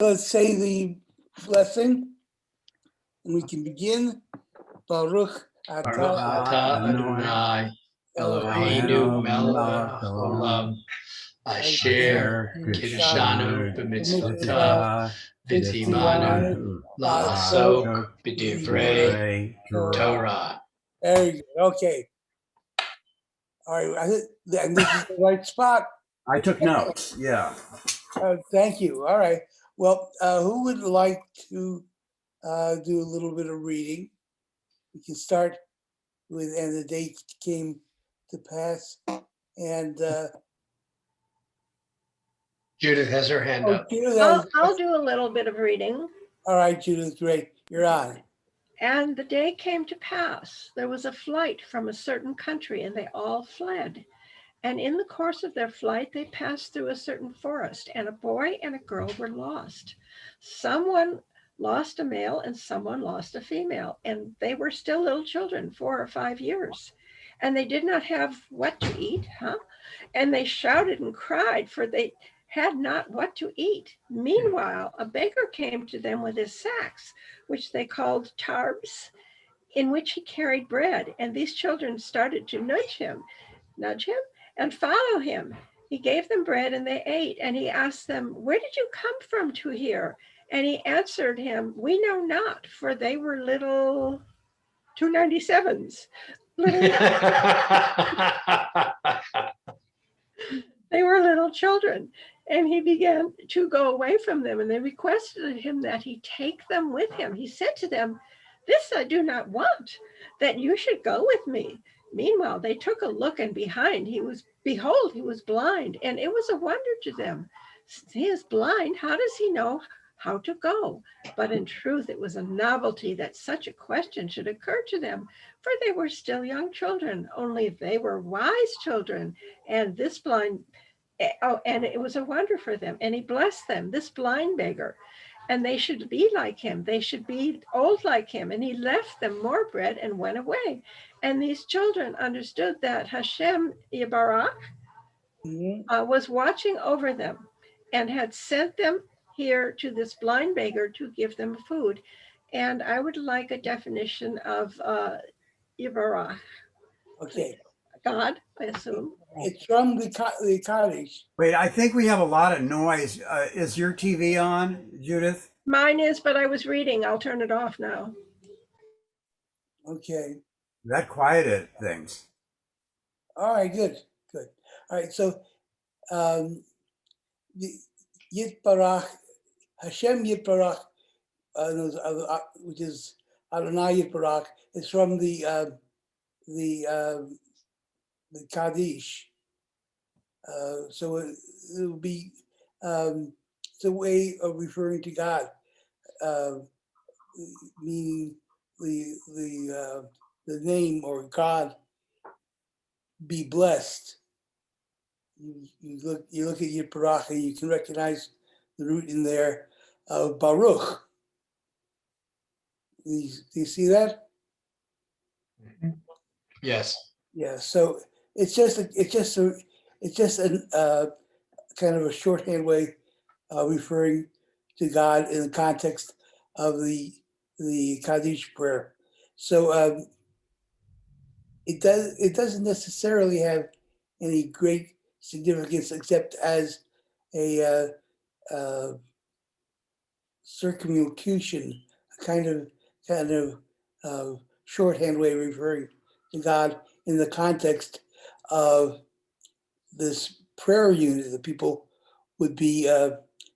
Let's say the blessing, and we can begin. Baruch Baruch atah atah Adonai Eloheinu melech haolam asher kiddushanu b'mitzvotav v'tzivanu la'asok b'divrei Torah. Very good. Okay. All right. And this is the right spot. I took notes. Yeah. Thank you. All right. Well, who would like to do a little bit of reading? We can start with, and the date came to pass. And Judith has her hand up. Judith, I'll do a little bit of reading. all right, Judith, great. You're on. And the day came to pass, there was a flight from a certain country, and they all fled. And in the course of their flight, they passed through a certain forest, and a boy and a girl were lost. Someone lost a male and someone lost a female, and they were still little children, 4 or 5 years. And they did not have what to eat, And they shouted and cried, for they had not what to eat. Meanwhile, a beggar came to them with his sacks, which they called tarbs, in which he carried bread. And these children started to nudge him, and follow him. He gave them bread and they ate. And he asked them, "Where did you come from to here?" And he answered him, "We know not," for they were little 297s. They were little children. And he began to go away from them, and they requested him that he take them with him. He said to them, "This I do not want, that you should go with me." Meanwhile, they took a look, and behold, he was blind. And it was a wonder to them. He is blind. How does he know how to go? But in truth, it was a novelty that such a question should occur to them, for they were still young children, only they were wise children. And and it was a wonder for them. And he blessed them, this blind beggar, and they should be like him. They should be old like him. And he left them more bread and went away. And these children understood that Hashem Yibarach was watching over them and had sent them here to this blind beggar to give them food. And I would like a definition of Yibarach. Okay. God, I assume. It's from the Cottage. Wait, I think we have a lot of noise. Is your TV on, Judith? Mine is, but I was reading. I'll turn it off now. Okay. That quieted things. All right, good. All right, so the Yitbarach, Hashem Yitbarach, which is Adonai Yitbarach, is from the kaddish. So it would be it's a way of referring to God, meaning the name or God be blessed. You look at Yitbarach and you can recognize the root in there of Baruch. Do you see that? Yes. Yeah. So it's just a kind of a shorthand way of referring to God in the context of the Kaddish prayer. So it doesn't necessarily have any great significance except as a circumlocution, a kind of shorthand way of referring to God in the context of this prayer unit that people would be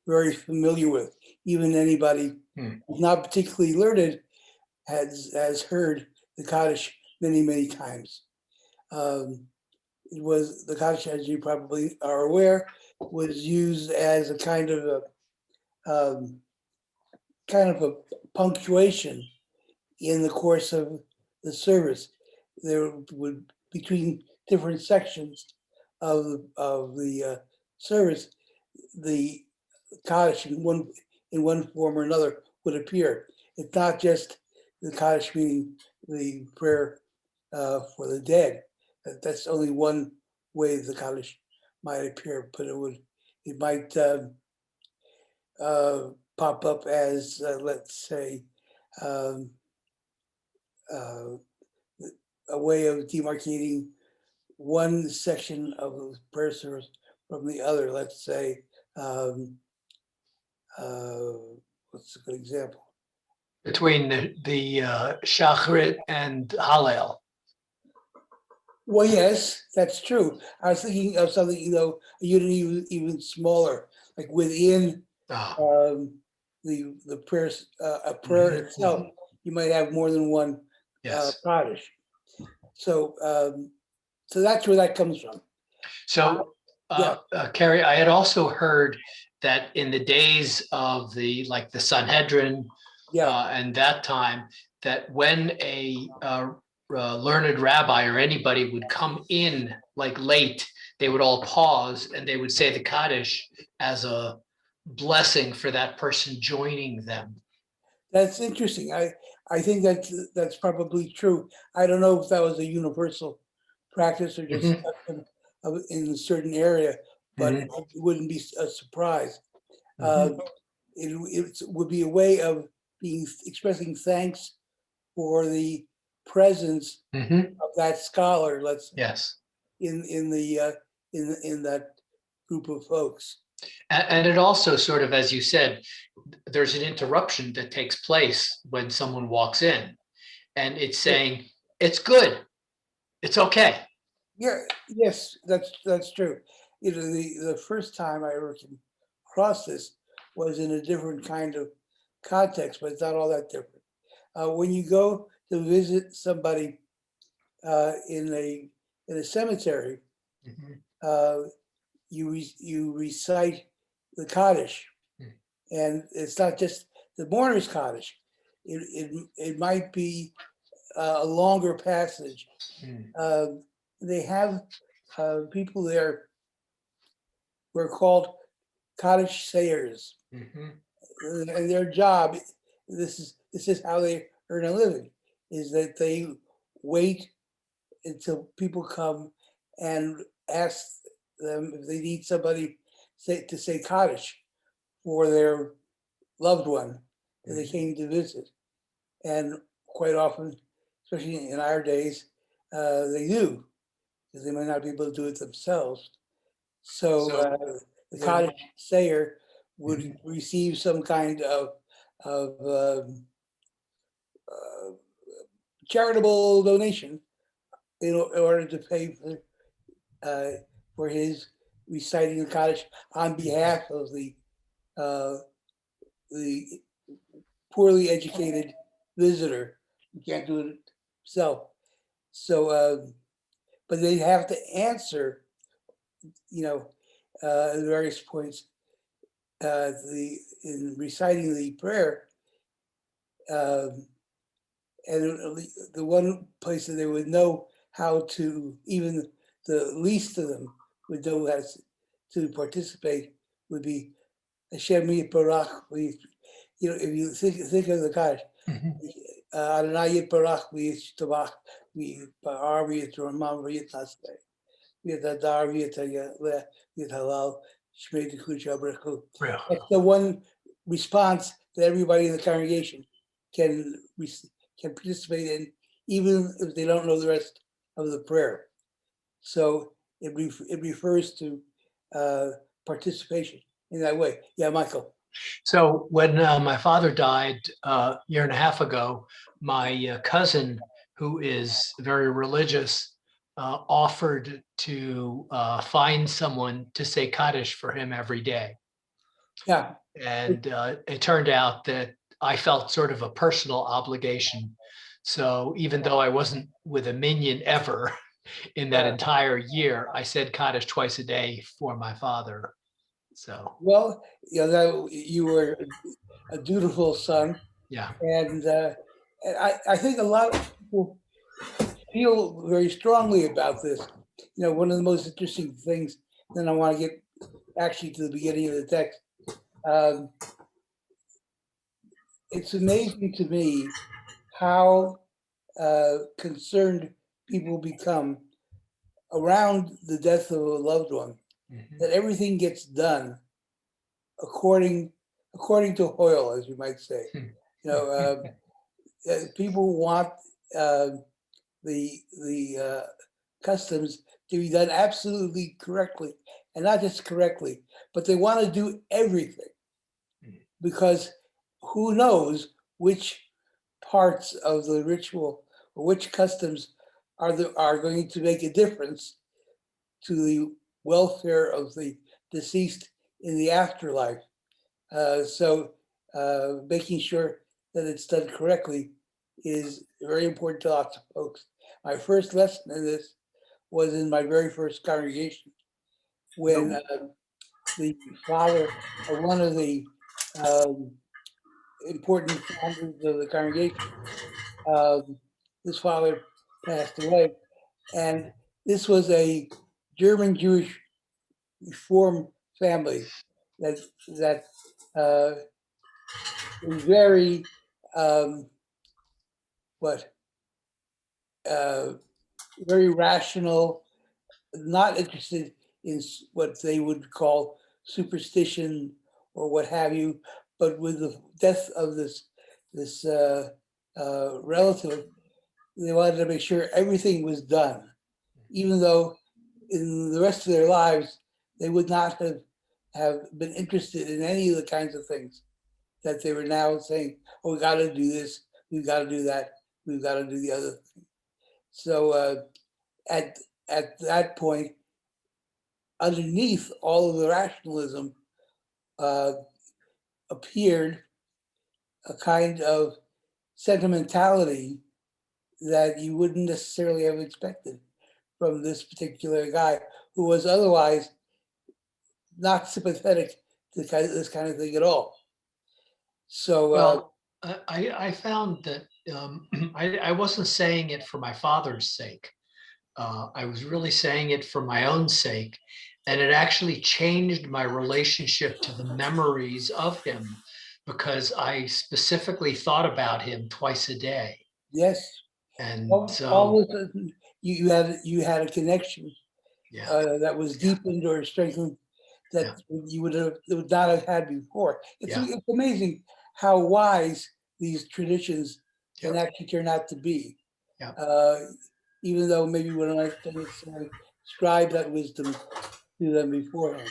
very familiar with. Even anybody who's not particularly learned has heard the Cottage many times. It was the Cottage, as you probably are aware, was used as a kind of a punctuation in the course of the service. There would, between different sections of the service, the Kaddish in one form or another would appear. It's not just the Kaddish meaning the prayer for the dead. That's only one way the Kaddish might appear, but it might pop up as, let's say, um, a way of demarcating one section of the prayer service from the other. Let's say, what's a good example? Between the Shachrit and Hallel. Well, yes, that's true. I was thinking of something, a unit even smaller, like within Oh, the prayers, a prayer Mhm. itself. You might have more than one yes. kaddish. So, so that's where that comes from. So, Yeah. Kerry, I had also heard that in the days of the Sanhedrin, Yeah, and that time, that when a learned rabbi or anybody would come in like late, they would all pause and they would say the Kaddish as a blessing for that person joining them. that's interesting. I think that's probably true. I don't know if that was a universal practice or just in a certain area, but Mhm. it wouldn't be a surprise. Mhm. It would be a way of expressing thanks for the presence Mhm. of that scholar. Yes. In that group of folks. And it also sort of, as you said, there's an interruption that takes place when someone walks in, and it's Yeah. saying, it's good, it's okay. Yeah, yes, that's true. The first time I ever came across this was in a different kind of context, but it's not all that different. When you go to visit somebody in a cemetery, Mhm. you recite the kaddish, Mm. and it's not just the mourner's kaddish. It might be a longer passage. Mm. They have people there who are called cottage sayers, Mhm. and their job, this is how they earn a living, is that they wait until people come and ask them if they need somebody to say kaddish for their loved one that they came to visit, and quite often, especially in our days, they do, because they might not be able to do it themselves. So the cottage sayer would receive some kind of charitable donation in order to pay for his reciting the cottage on behalf of uh, the poorly educated visitor who can't do it himself. So, but they have to answer, at various points, in reciting the prayer, um, and the one place that they would know how to, even the least of them would know how to participate would be Hashem Yitbarach. If you think of the God, Mhm. Adonai Yitbarach v'Yishtabach v'Yitbar v'Yitramam v'Yitnaseh v'Yitadar v'Yithalal Shmei Dekucha Brechu. Real. That's the one response that everybody in the congregation can participate in, even if they don't know the rest of the prayer. So it refers to participation in that way. Yeah, Michael. So when my father died a year and a half ago, my cousin, who is very religious, offered to find someone to say Kaddish for him every day. Yeah. And it turned out that I felt sort of a personal obligation. So even though I wasn't with a minion ever in that entire year, I said Kaddish twice a day for my father. So, Well, that you were a dutiful son, yeah. and I think a lot of people feel very strongly about this. One of the most interesting things, then I want to get actually to the beginning of the text. Um, it's amazing to me how concerned people become around the death of a loved one, Mhm. that everything gets done according according to Hoyle, as you might say. People want the customs to be done absolutely correctly, and not just correctly, but they want to do everything, because who knows which parts of the ritual or which customs are going to make a difference to the welfare of the deceased in the afterlife. So making sure that it's done correctly is very important to lots of folks. My first lesson in this was in my very first congregation, when the father of one of the important founders of the congregation, his father passed away, and this was a German Jewish Reform family that was very very rational, not interested in what they would call superstition or what have you, but with the death of this relative, they wanted to make sure everything was done, even though in the rest of their lives they would not have been interested in any of the kinds of things that they were now saying, oh, we got to do this, we've got to do that, we've got to do the other thing. So at that point, underneath all of the rationalism appeared a kind of sentimentality that you wouldn't necessarily have expected from this particular guy, who was otherwise not sympathetic to this kind of thing at all. So Well, I found that I wasn't saying it for my father's sake. I was really saying it for my own sake. And it actually changed my relationship to the memories of him, because I specifically thought about him twice a day. yes, And all so, of a sudden you had a connection yeah, that was deepened or strengthened that you would not have had before. It's amazing how wise these traditions can actually turn out to be. Even though maybe we don't necessarily ascribe that wisdom to them beforehand.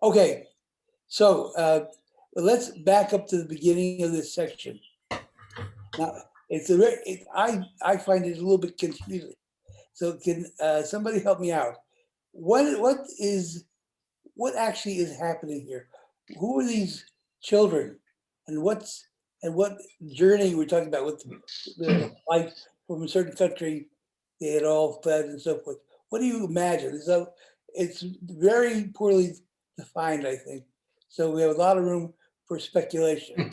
Okay, so let's back up to the beginning of this section. Now, I find it a little bit confusing. So can somebody help me out? What actually is happening here? Who are these children, and what journey we're talking about with the life from a certain country they had all fled and so forth? What do you imagine? So it's very poorly defined, I think. So we have a lot of room for speculation.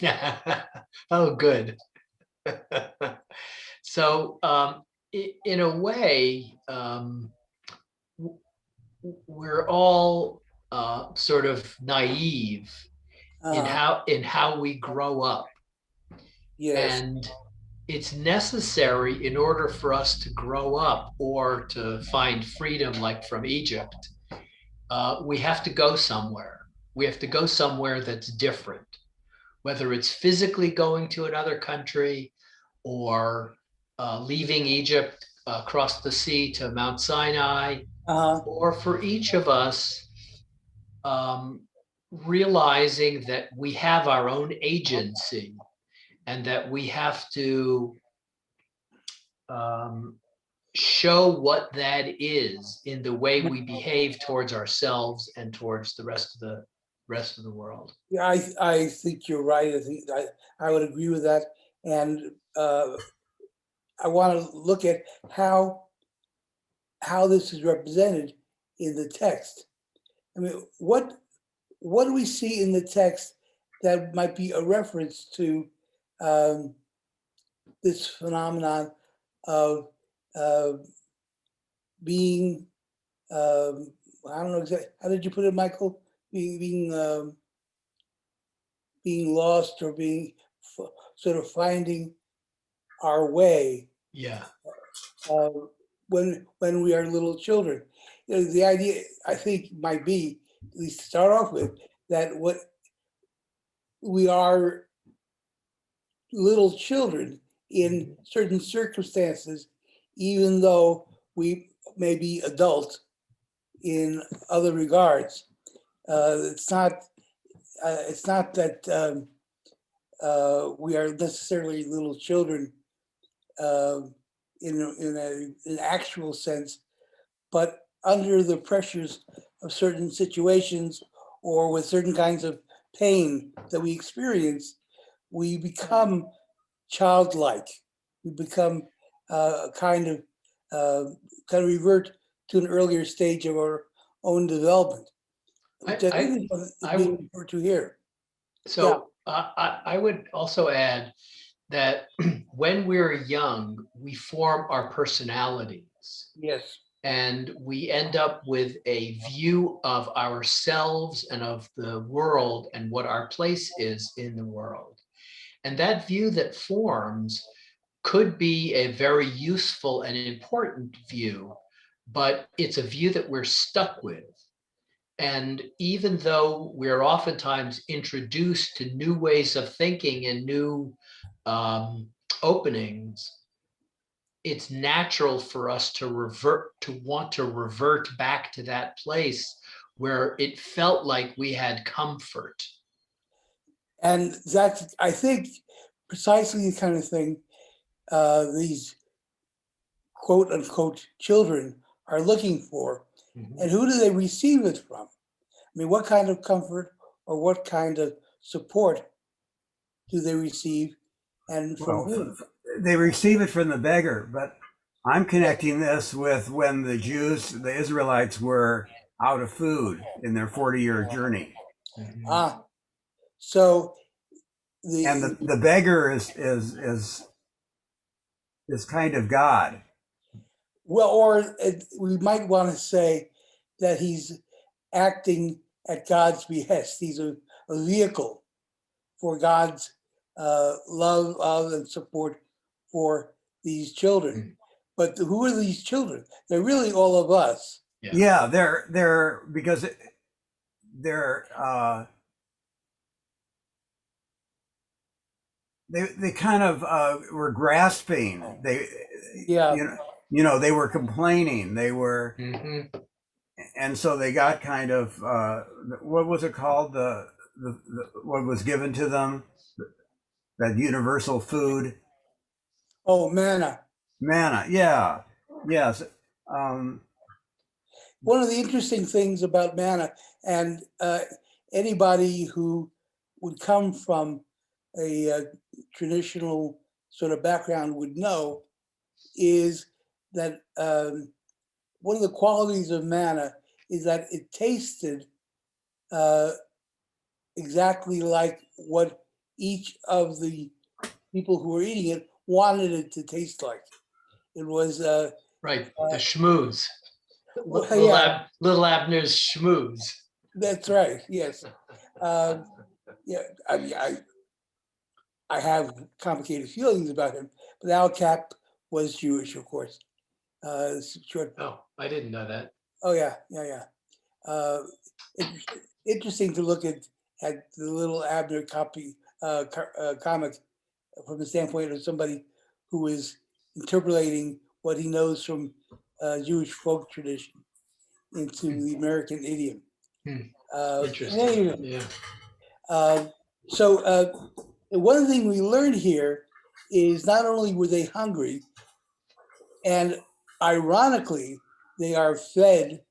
Oh, good. So in a way, we're all sort of naive in how we grow up. Yes. And it's necessary in order for us to grow up or to find freedom, like from Egypt. We have to go somewhere. We have to go somewhere that's different, whether it's physically going to another country or leaving Egypt across the sea to Mount Sinai, or for each of us realizing that we have our own agency and that we have to show what that is in the way we behave towards ourselves and towards the rest of the world. Yeah, I think you're right. I think I would agree with that, and I want to look at how this is represented in the text. I mean, what do we see in the text that might be a reference to this phenomenon of being, I don't know exactly, how did you put it, Michael? Being lost, or being sort of finding our way. Yeah. When we are little children, the idea, I think, might be, at least to start off with, that we are little children in certain circumstances, even though we may be adults in other regards. It's not that we are necessarily little children in an actual sense, but under the pressures of certain situations or with certain kinds of pain that we experience, we become childlike. We become kind of revert to an earlier stage of our own development, which I think is being referred to here. So I would also add that when we're young, we form our personalities. Yes. And we end up with a view of ourselves and of the world and what our place is in the world. And that view that forms could be a very useful and important view, but it's a view that we're stuck with. And even though we're oftentimes introduced to new ways of thinking and new openings, it's natural for us to want to revert back to that place where it felt like we had comfort. And that's, I think, precisely the kind of thing these quote unquote children are looking for. Mm-hmm. And who do they receive it from? I mean, what kind of comfort or what kind of support do they receive, and from whom? They receive it from the beggar, but I'm connecting this with when the Jews, the Israelites, were out of food in their 40-year journey. Mm-hmm. So the beggar is kind of God. Well, or we might want to say that he's acting at God's behest. He's a vehicle for God's love and support for these children. Mm-hmm. But who are these children? They're really all of us. Yeah, they're because they're they kind of were grasping. They you know they were complaining. They were, mm-hmm. And so they got kind of what was it called, the what was given to them, that universal food. Oh, manna. Manna, yeah, yes. One of the interesting things about manna, and anybody who would come from a traditional sort of background would know, is that one of the qualities of manna is that it tasted exactly like what each of the people who were eating it wanted it to taste like. It was right, the schmooze. Little Abner's schmooze. That's right. Yes. Yeah. I mean, I have complicated feelings about him, but Al Cap was Jewish, of course. Oh, I didn't know that. Oh yeah. Interesting to look at the little Abner comic from the standpoint of somebody who is interpolating what he knows from Jewish folk tradition into the American idiom. Interesting. Yeah. So one thing we learned here is not only were they hungry, and ironically, they are fed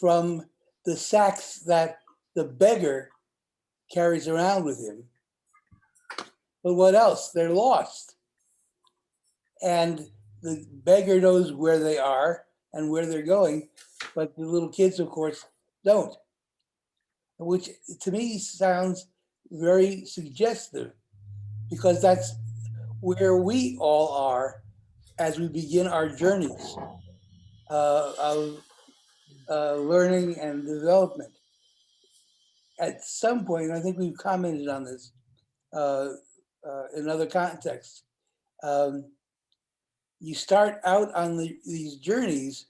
from the sacks that the beggar carries around with him. But what else? They're lost. And the beggar knows where they are and where they're going, but the little kids, of course, don't. Which to me sounds very suggestive, because that's where we all are as we begin our journeys of learning and development. At some point, I think we've commented on this in other contexts. You start out on these journeys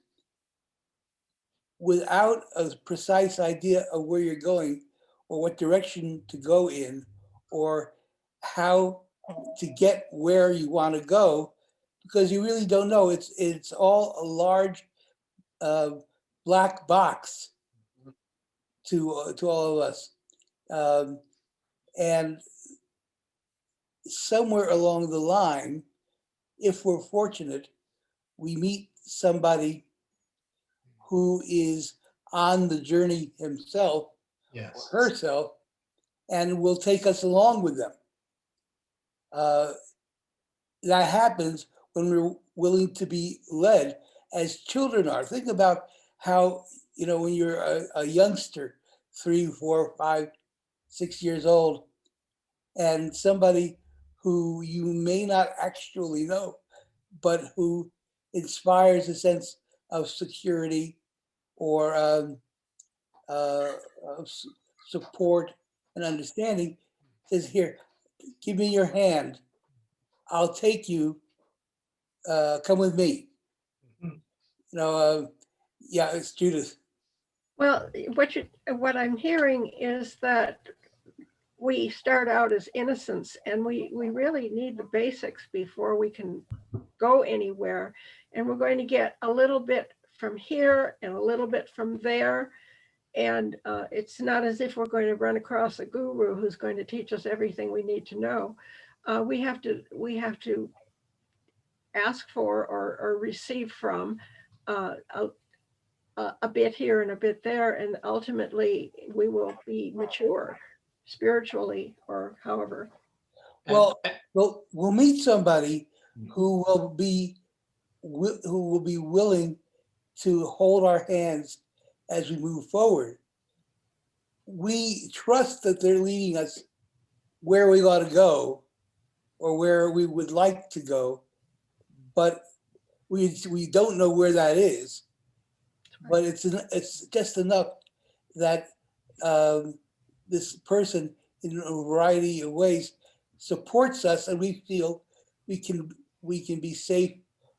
without a precise idea of where you're going or what direction to go in or how to get where you want to go, because you really don't know. It's all a large black box to all of us. And somewhere along the line, if we're fortunate, we meet somebody who is on the journey himself or herself, and will take us along with them. That happens when we're willing to be led, as children are. Think about how, when you're a youngster, 3, 4, 5, 6 years old, and somebody who you may not actually know, but who inspires a sense of security or of support and understanding, says, here, give me your hand. I'll take you. Come with me. Yeah, it's Judith. Well, what I'm hearing is that we start out as innocents, and we really need the basics before we can go anywhere. And we're going to get a little bit from here and a little bit from there. And it's not as if we're going to run across a guru who's going to teach us everything we need to know. We have to ask for or receive from a bit here and a bit there, and ultimately we will be mature spiritually or however. Well, we'll meet somebody who will be willing to hold our hands as we move forward. We trust that they're leading us where we ought to go or where we would like to go, but we don't know where that is. But it's just enough that this person, in a variety of ways, supports us, and we feel we can be safe,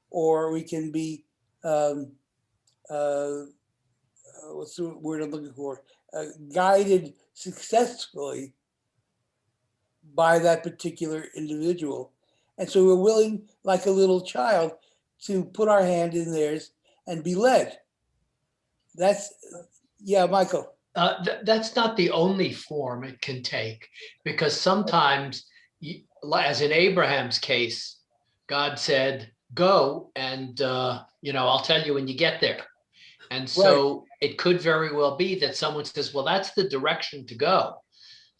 or we can be what's the word I'm looking for? Guided successfully by that particular individual. And so we're willing, like a little child, to put our hand in theirs and be led. Yeah, Michael. That's not the only form it can take, because sometimes, as in Abraham's case, God said, go, and I'll tell you when you get there. And so it could very well be that someone says, well, that's the direction to go.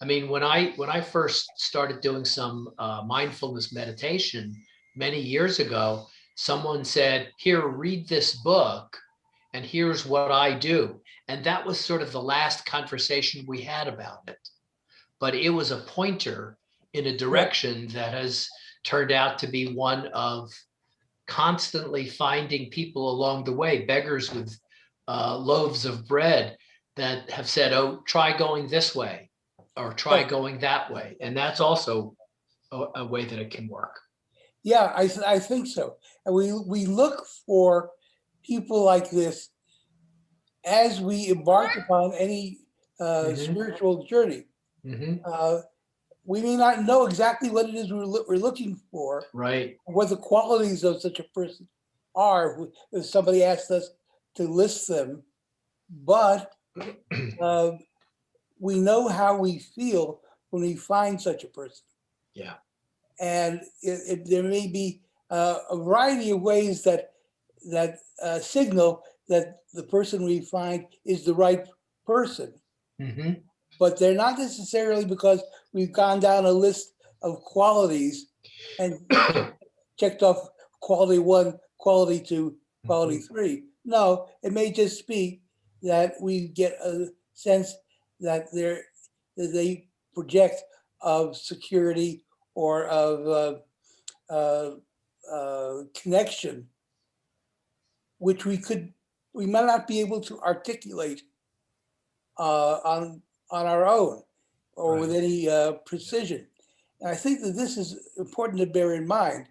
I mean, when I first started doing some mindfulness meditation many years ago, someone said, here, read this book, and here's what I do. And that was sort of the last conversation we had about it. But it was a pointer in a direction that has turned out to be one of constantly finding people along the way, beggars with loaves of bread, that have said, oh, try going this way or try going that way. And that's also a way that it can work. Yeah, I think so. And we look for people like this as we embark upon any spiritual journey. We may not know exactly what it is we're looking for, right? What the qualities of such a person are, if somebody asked us to list them, but we know how we feel when we find such a person. Yeah. And there may be a variety of ways that signal that the person we find is the right person. But they're not necessarily because we've gone down a list of qualities and checked off quality 1, quality 2, quality 3. No, it may just be that we get a sense that they project of security or of connection, which we might not be able to articulate on our own or with any precision. And I think that this is important to bear in mind,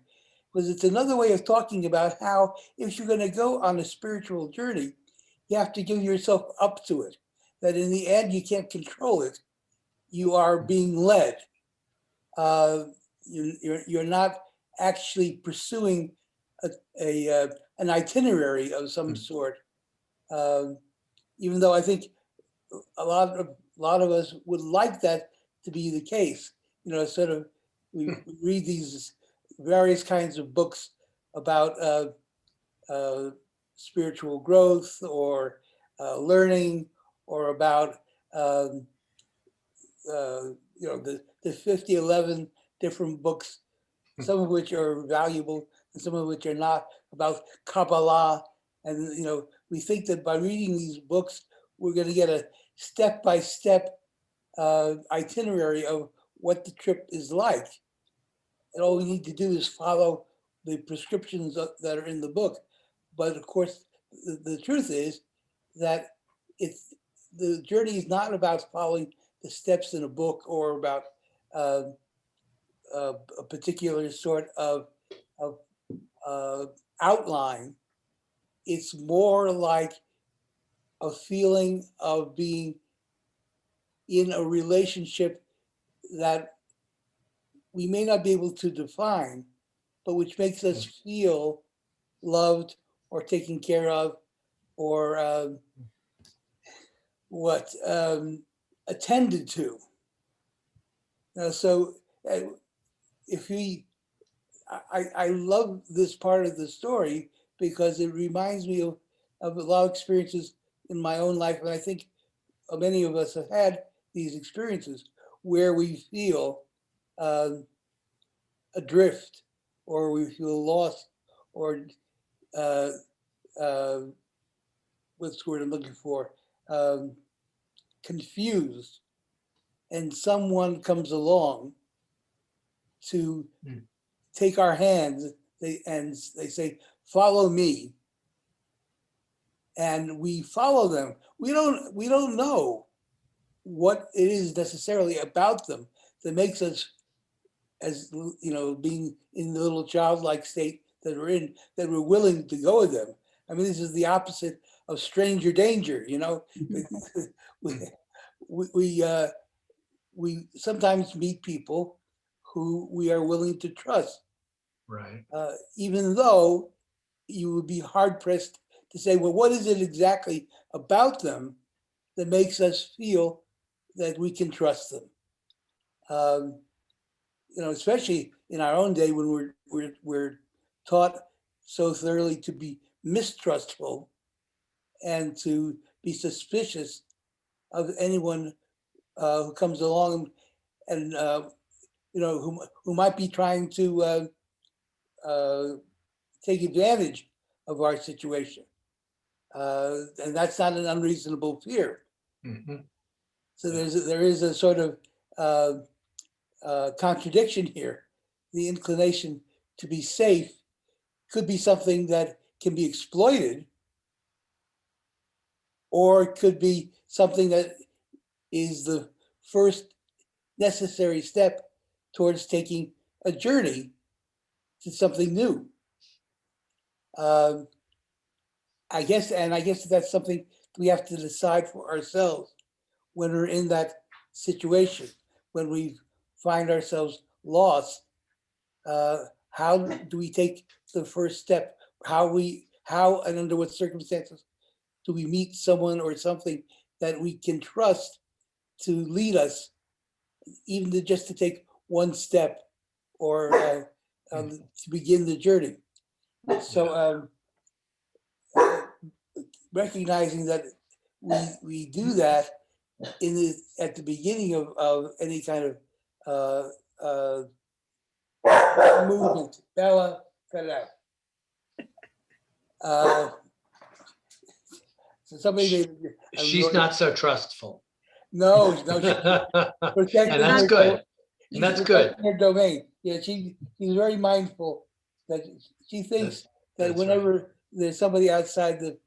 because it's another way of talking about how, if you're going to go on a spiritual journey, you have to give yourself up to it. That in the end, you can't control it. You are being led. you're not actually pursuing an itinerary of some sort. Even though I think a lot of us would like that to be the case. Sort of we read these various kinds of books about spiritual growth or learning, or about the 50-11 different books, some of which are valuable and some of which are not, about Kabbalah. And we think that by reading these books, we're going to get a step-by-step itinerary of what the trip is like. And all we need to do is follow the prescriptions that are in the book. But of course, the truth is that the journey is not about following the steps in a book, or about a particular sort of outline. It's more like a feeling of being in a relationship that we may not be able to define, but which makes us feel loved or taken care of, or attended to. So I love this part of the story because it reminds me of a lot of experiences in my own life. And I think many of us have had these experiences where we feel adrift, or we feel lost, or what's the word I'm looking for? Confused. And someone comes along to take our hands, and they say, "Follow me," and we follow them. We don't know what it is necessarily about them that makes us, as being in the little childlike state that we're in, that we're willing to go with them. I mean, this is the opposite of stranger danger. We sometimes meet people who we are willing to trust, Right. Even though you would be hard pressed to say, well, what is it exactly about them that makes us feel that we can trust them? Especially in our own day, when we're taught so thoroughly to be mistrustful and to be suspicious of anyone who comes along and who might be trying to take advantage of our situation, and that's not an unreasonable fear. Mm-hmm. So there is a sort of contradiction here. The inclination to be safe could be something that can be exploited, or it could be something that is the first necessary step towards taking a journey to something new. I guess that's something we have to decide for ourselves when we're in that situation, when we find ourselves lost. How do we take the first step? How and under what circumstances do we meet someone or something that we can trust to lead us, even just to take one step, or to begin the journey? So recognizing that we do that at the beginning of any kind of movement. Bella, cut it out. So somebody She's not so trustful. No, she's protecting and that's her good. And that's good. Her domain. Yeah, she's very mindful that she thinks that whenever right. There's somebody outside the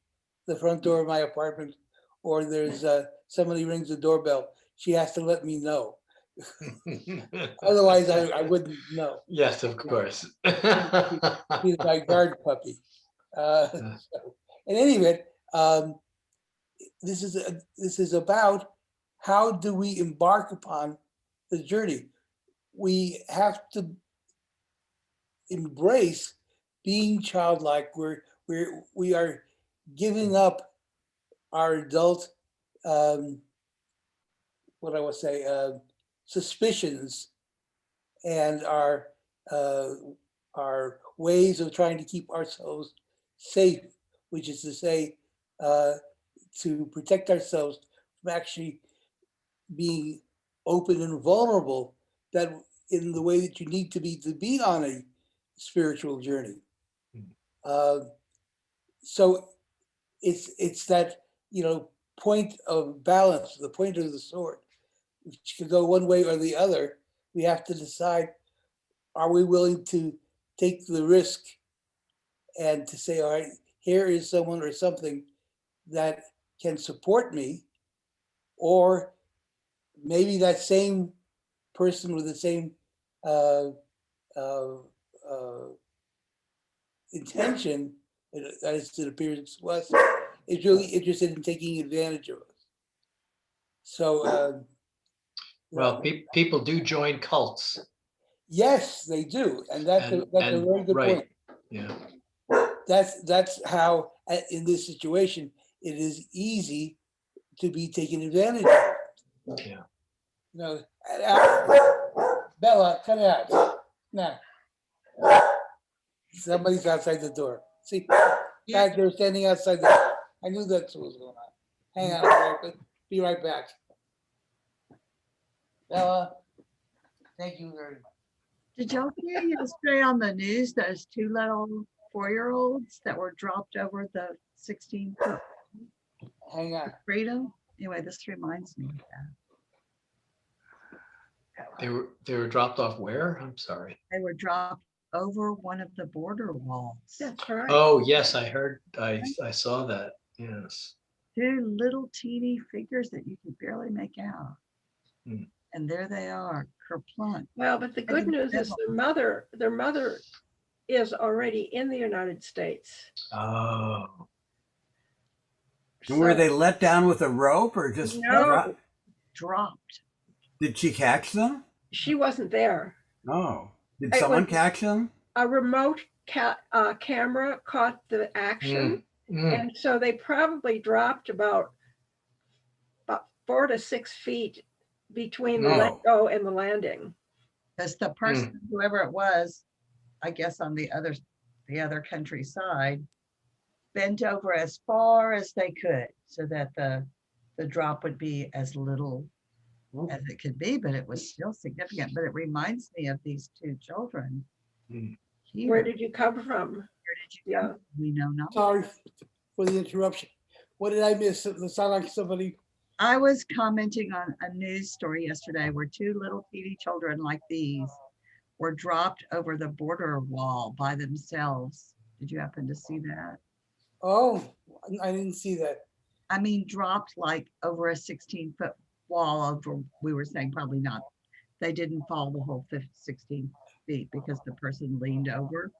front door of my apartment, or there's somebody rings the doorbell, she has to let me know. Otherwise, I wouldn't know. Yes, of course. She's my guard puppy. So, in any event, this is about how do we embark upon the journey. we have to embrace being childlike. We are giving up our adult, what I would say, suspicions and our ways of trying to keep ourselves safe, which is to say, to protect ourselves from actually being open and vulnerable, that in the way that you need to be on a spiritual journey. So it's that, point of balance, the point of the sword, which could go one way or the other. We have to decide, are we willing to take the risk and to say, all right, here is someone or something that can support me, or maybe that same person with the same intention, that is, it appears to us, is really interested in taking advantage of us. So, Well, people do join cults. yes, they do, and that's a very good right. point. Yeah. That's how, in this situation, it is easy to be taken advantage of. Yeah. Bella, cut it out. Now, somebody's outside the door. See, guys, they're standing outside the door. I knew that's what was going on. Hang on, I'll be right back. Bella, thank you very much. Did y'all hear yesterday on the news those two little 4-year-olds that were dropped over the 16-foot Hang on. freedom? Anyway, this reminds me of that. They were dropped off where? I'm sorry. They were dropped over one of the border walls. That's right. Oh, yes, I heard. I saw that. Yes. Two little teeny figures that you could barely make out. Hmm. And there they are, kerplunk. Well, but the good news is their mother is already in the United States. Oh. And were they let down with a rope or just dropped? Did she catch them? She wasn't there. Oh, did someone catch them? A remote camera caught the action, and so they probably dropped about 4 to 6 feet between the let go and the landing. Because the person, whoever it was, I guess on the other countryside, bent over as far as they could so that the drop would be as little as it could be, but it was still significant. But it reminds me of these two children. Here. Where did you come from? Where did you come from? We know not. Sorry for the interruption. What did I miss? It sounded like somebody. I was commenting on a news story yesterday where two little teeny children like these were dropped over the border wall by themselves. Did you happen to see that? Oh, I didn't see that. I mean, dropped like over a 16-foot wall over, we were saying probably not. They didn't fall the whole 16 feet because the person leaned over.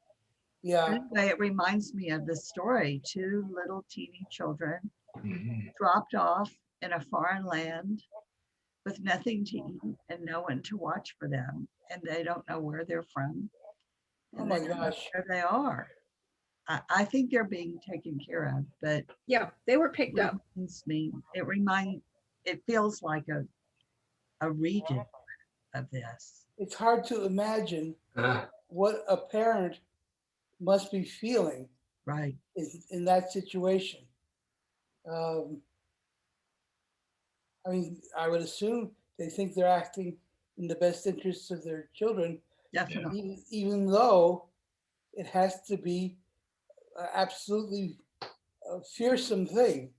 Yeah. Anyway, it reminds me of this story. Two little teeny children dropped off in a foreign land with nothing to eat and no one to watch for them. And they don't know where they're from. Oh my gosh. Where they are. I think they're being taken care of, but yeah, they were picked up. It feels like a region of this. It's hard to imagine what a parent must be feeling right in that situation. I mean, I would assume they think they're acting in the best interests of their children, definitely, even though it has to be absolutely a fearsome thing.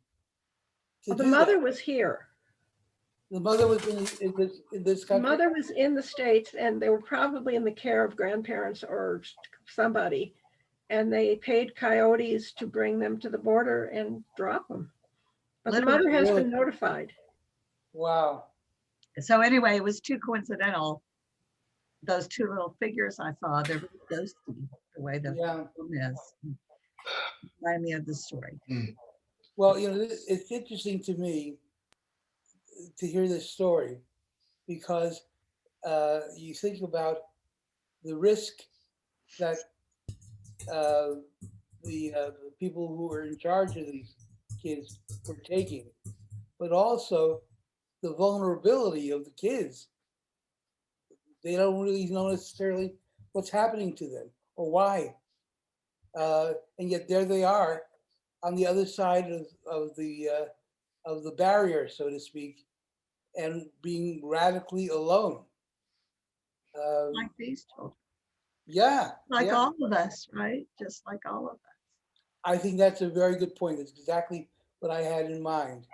Well, the mother was here. The mother was in this country? The mother was in the States, and they were probably in the care of grandparents or somebody. And they paid coyotes to bring them to the border and drop them. But literally, the mother has been notified. Wow. So anyway, it was too coincidental. Those two little figures I saw, they're really ghosty, the way the film is. Remind me of the story. Well, it's interesting to me to hear this story because you think about the risk that the people who are in charge of these kids were taking, but also the vulnerability of the kids. They don't really know necessarily what's happening to them or why. And yet there they are on the other side of the barrier, so to speak, and being radically alone. Like these children, Yeah, like yeah. all of us, right? Just like all of us. I think that's a very good point. It's exactly what I had in mind.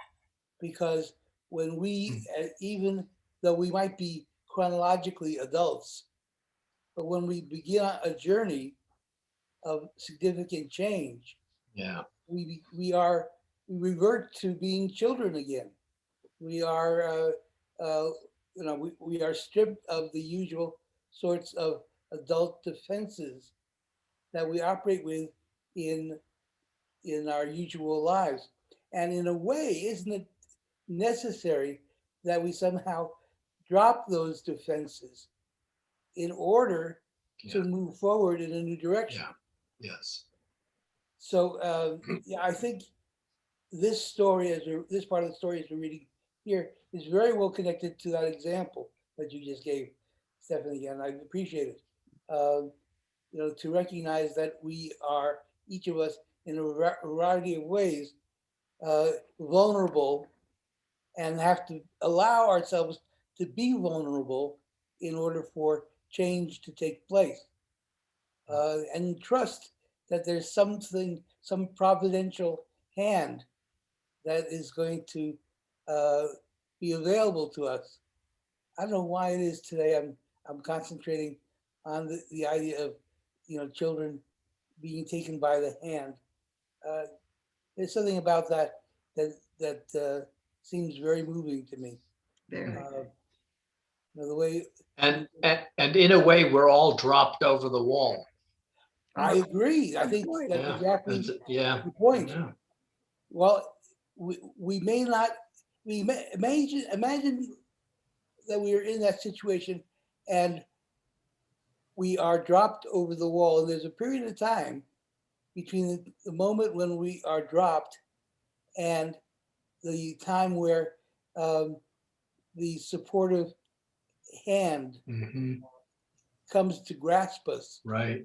Because when we, even though we might be chronologically adults, but when we begin a journey of significant change, Yeah. we revert to being children again. We are, we are stripped of the usual sorts of adult defenses that we operate with in our usual lives. And in a way, isn't it necessary that we somehow drop those defenses in order to move forward in a new direction? Yeah. Yes. So yeah, I think this story, this part of the story as we're reading here, is very well connected to that example that you just gave, Stephanie, and I appreciate it. To recognize that we are, each of us, in a variety of ways, vulnerable, and have to allow ourselves to be vulnerable in order for change to take place. And trust that there's something, some providential hand that is going to be available to us. I don't know why it is today I'm concentrating on the idea of children being taken by the hand. There's something about that seems very moving to me. Very. The way And in a way, we're all dropped over the wall. I agree. I think that's exactly the point. Yeah. Well, we may not. We may imagine that we are in that situation, and we are dropped over the wall. And there's a period of time between the moment when we are dropped and the time where the supportive hand comes to grasp us. Right.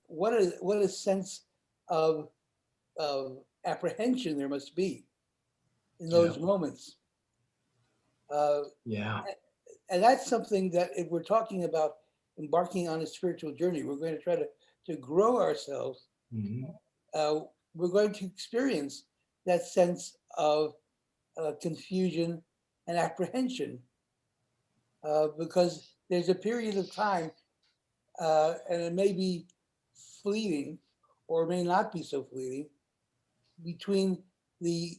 What a sense of apprehension there must be in those moments. Yeah. And that's something that if we're talking about embarking on a spiritual journey, we're going to try to grow ourselves. We're going to experience that sense of confusion and apprehension because there's a period of time, and it may be fleeting or may not be so fleeting, between the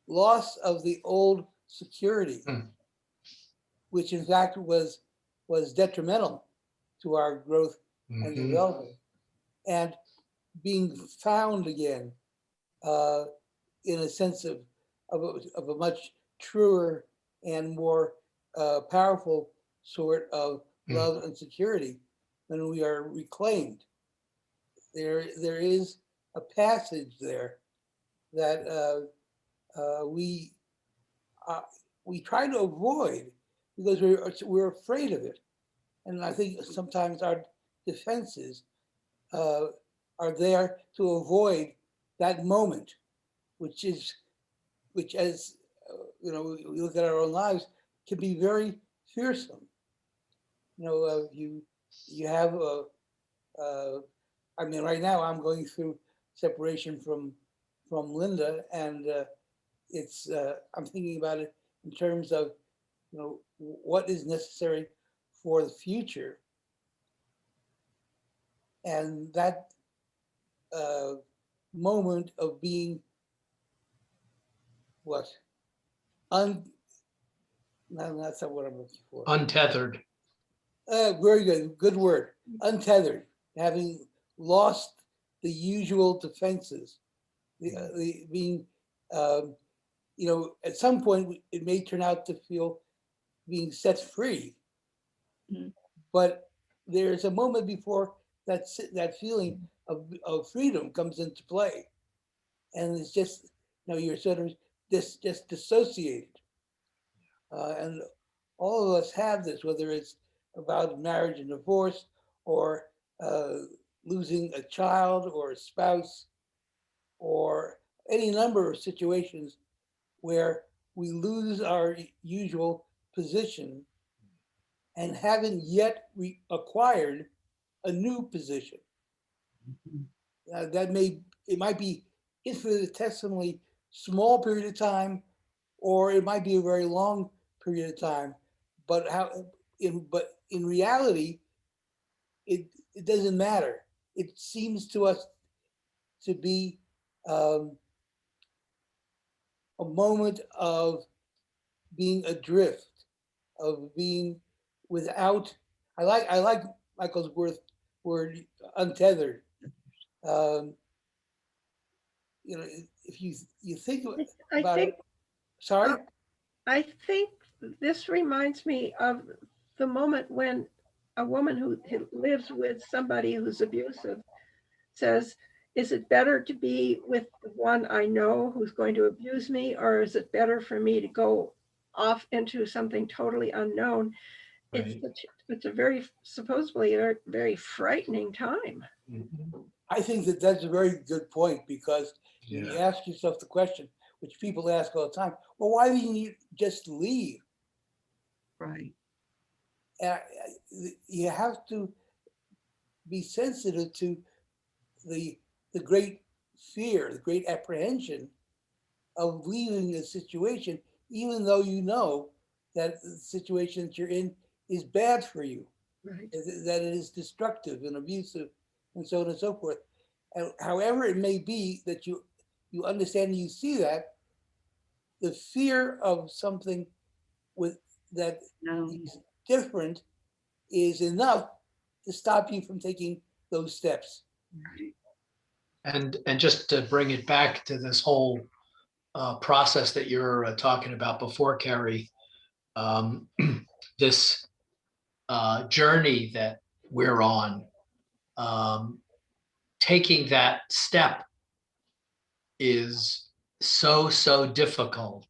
loss of the old security, which in fact was detrimental to our growth and development, and being found again in a sense of a much truer and more powerful sort of love and security when we are reclaimed. There is a passage there that we try to avoid because we're afraid of it, and I think sometimes our defenses are there to avoid that moment, which as we look at our own lives, can be very fearsome. You have I mean, right now I'm going through separation from Linda, and it's I'm thinking about it in terms of what is necessary for the future, and that moment of being no, that's not what I'm looking for. Untethered. Very good word. Untethered, having lost the usual defenses, the being, at some point it may turn out to feel being set free. Mhm. But there's a moment before that feeling of freedom comes into play. And it's just, you're sort of just dissociated. And all of us have this, whether it's about marriage and divorce, or losing a child or a spouse, or any number of situations where we lose our usual position and haven't yet acquired a new position. It might be infinitesimally small period of time, or it might be a very long period of time. But in reality, it doesn't matter. It seems to us to be a moment of being adrift, of being without. I like Michael's word untethered. Um, if you think I about think it. Sorry. I think this reminds me of the moment when a woman who lives with somebody who's abusive says, is it better to be with the one I know who's going to abuse me, or is it better for me to go off into something totally unknown? Right. It's a very, supposedly a very frightening time. Mhm. I think that's a very good point, because when you Yeah. ask yourself the question, which people ask all the time, well, why didn't you just leave? Right. You have to be sensitive to the great fear, the great apprehension of leaving a situation, even though you know that the situation that you're in is bad for you, Right. that it is destructive and abusive, and so on and so forth. And however it may be that you understand and you see that, the fear of something with that No. is different is enough to stop you from taking those steps. Right. And just to bring it back to this whole process that you're talking about before, Kerry, this journey that we're on, taking that step is so difficult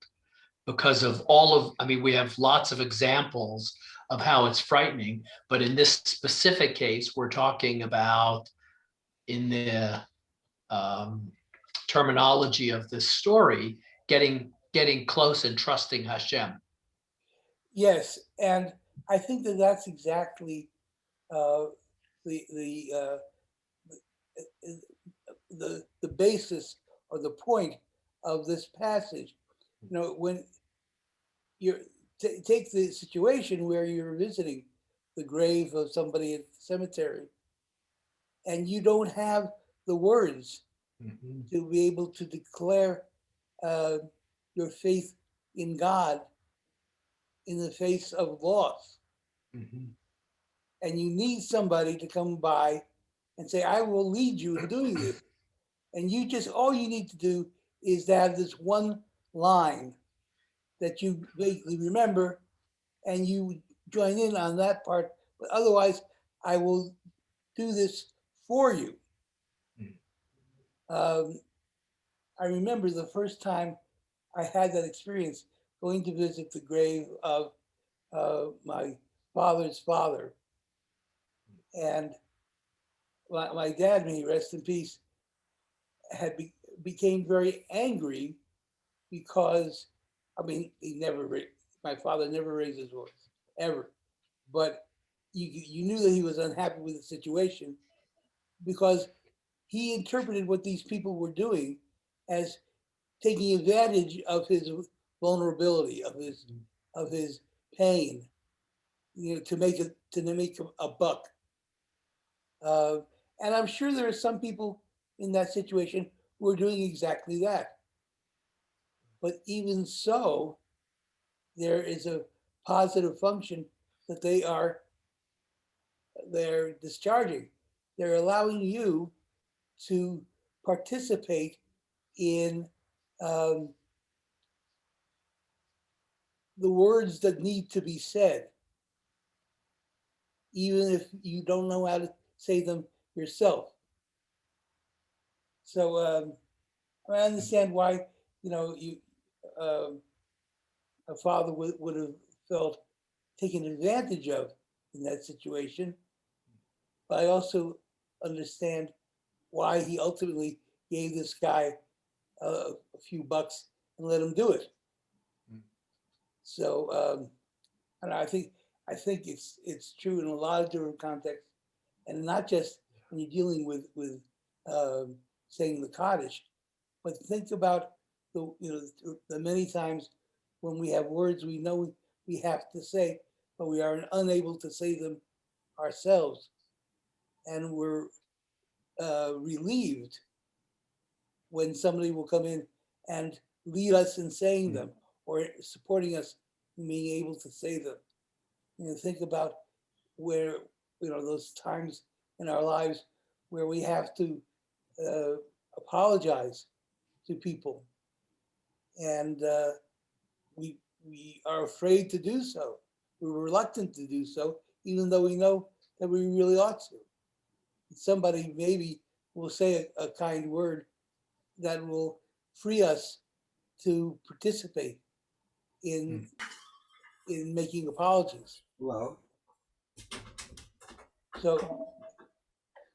because of I mean, we have lots of examples of how it's frightening, but in this specific case, we're talking about, in the terminology of this story, getting close and trusting Hashem. Yes, and I think that that's exactly uh, the the basis or the point of this passage. When you take the situation where you're visiting the grave of somebody at the cemetery, and you don't have the words Mhm. to be able to declare uh, your faith in God in the face of loss. Mhm. And you need somebody to come by and say, I will lead you in doing this. And all you need to do is to have this one line that you vaguely remember, and you join in on that part. But otherwise, I will do this for you. Um, I remember the first time I had that experience going to visit the grave of my father's father. And my dad, may he rest in peace, became very angry because, I mean, my father never raised his voice, ever. But you knew that he was unhappy with the situation, because he interpreted what these people were doing as taking advantage of his vulnerability, of his pain, to make a buck. Uh, and I'm sure there are some people in that situation who are doing exactly that. But even so, there is a positive function that they're discharging. They're allowing you to participate in the words that need to be said, even if you don't know how to say them yourself. So I understand why, a father would have felt taken advantage of in that situation. But I also understand why he ultimately gave this guy a few bucks and let him do it. So, and I think it's true in a lot of different contexts, and not just when you're dealing with saying the kaddish, but think about the many times when we have words we know we have to say, but we are unable to say them ourselves, and we're relieved when somebody will come in and lead us in saying them or supporting us in being able to say them. Think about where those times in our lives where we have to apologize to people, and we are afraid to do so. We're reluctant to do so, even though we know that we really ought to. Somebody maybe will say a kind word that will free us to participate in making apologies. Hello. So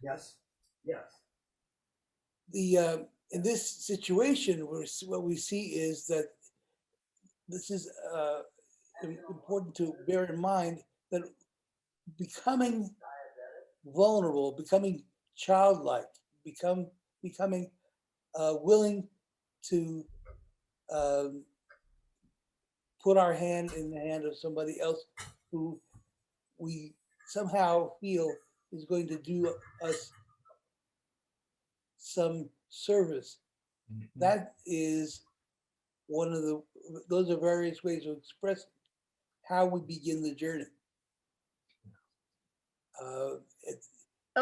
Yes. In this situation, what we see is that this is important to bear in mind, that becoming vulnerable, becoming childlike, becoming willing to put our hand in the hand of somebody else who we somehow feel is going to do us some service. That is those are various ways of expressing how we begin the journey.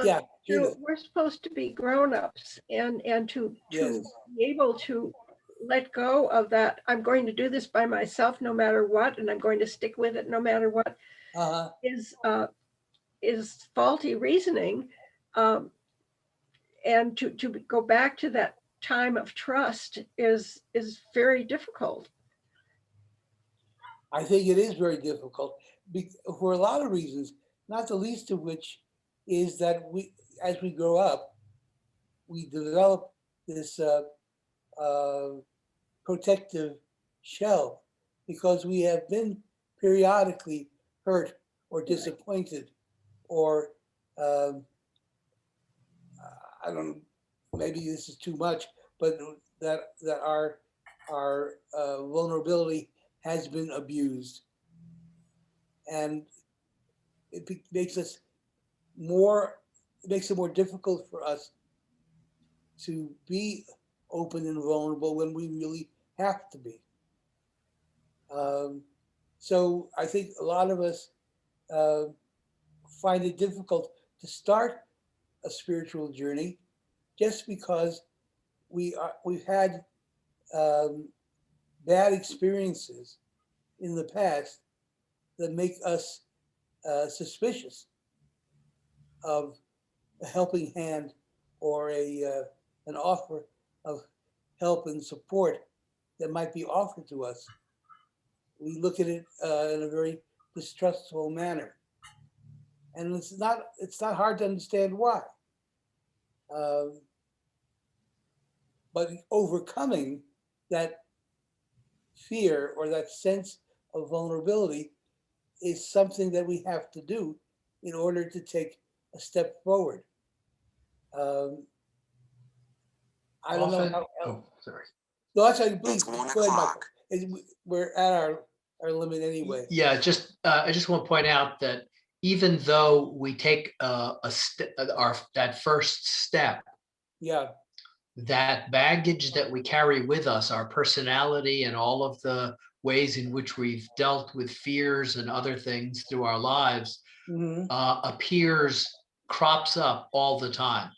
Yeah, we're supposed to be grown-ups and to yes. be able to let go of that. I'm going to do this by myself no matter what, and I'm going to stick with it no matter what. Is faulty reasoning, and to go back to that time of trust is very difficult. I think it is very difficult for a lot of reasons, not the least of which is that as we grow up, we develop this protective shell because we have been periodically hurt or disappointed, or I don't know, maybe this is too much, but that our vulnerability has been abused, and it makes it more difficult for us to be open and vulnerable when we really have to be. So I think a lot of us find it difficult to start a spiritual journey just because we've had bad experiences in the past that make us suspicious of a helping hand or an offer of help and support that might be offered to us. We look at it in a very distrustful manner, and it's not hard to understand why. But overcoming that fear or that sense of vulnerability is something that we have to do in order to take a step forward. I don't know how. Sorry. No, actually, please go ahead, Michael. We're at our limit anyway. Yeah, I just want to point out that even though we take that first step, yeah, that baggage that we carry with us, our personality and all of the ways in which we've dealt with fears and other things through our lives, crops up all the time.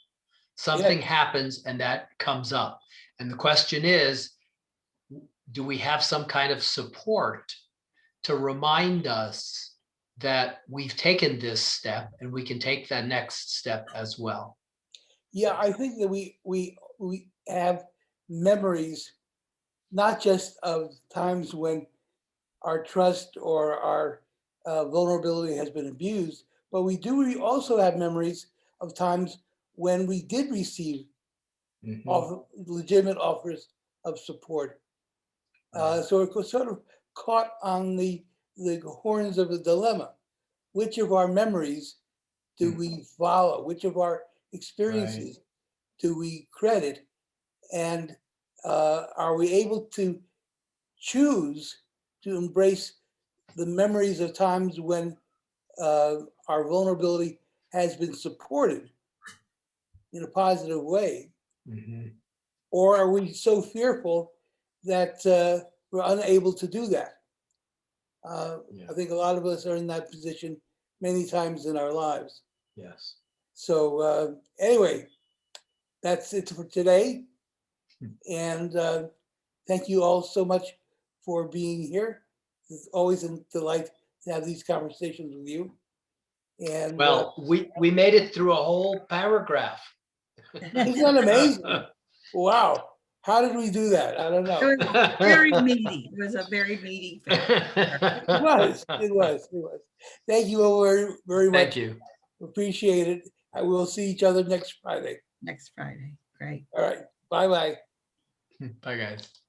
Something happens and that comes up. And the question is, do we have some kind of support to remind us that we've taken this step and we can take that next step as well. Yeah, I think that we have memories, not just of times when our trust or our vulnerability has been abused, but we also have memories of times when we did receive legitimate offers of support. So it was sort of caught on the horns of a dilemma. Which of our memories do we follow? Which of our experiences do we credit? And are we able to choose to embrace the memories of times when our vulnerability has been supported in a positive way? Or are we so fearful that we're unable to do that? I think a lot of us are in that position many times in our lives. Yes. So anyway, that's it for today. And thank you all so much for being here. It's always a delight to have these conversations with you. And well, we made it through a whole paragraph. isn't that amazing? Wow. How did we do that? I don't know. It was very meaty. It was a very meaty. It was. Thank you all very, very much. Thank you. Appreciate it. I will see each other next Friday. Next Friday. Great. All right. Bye-bye. Bye, guys.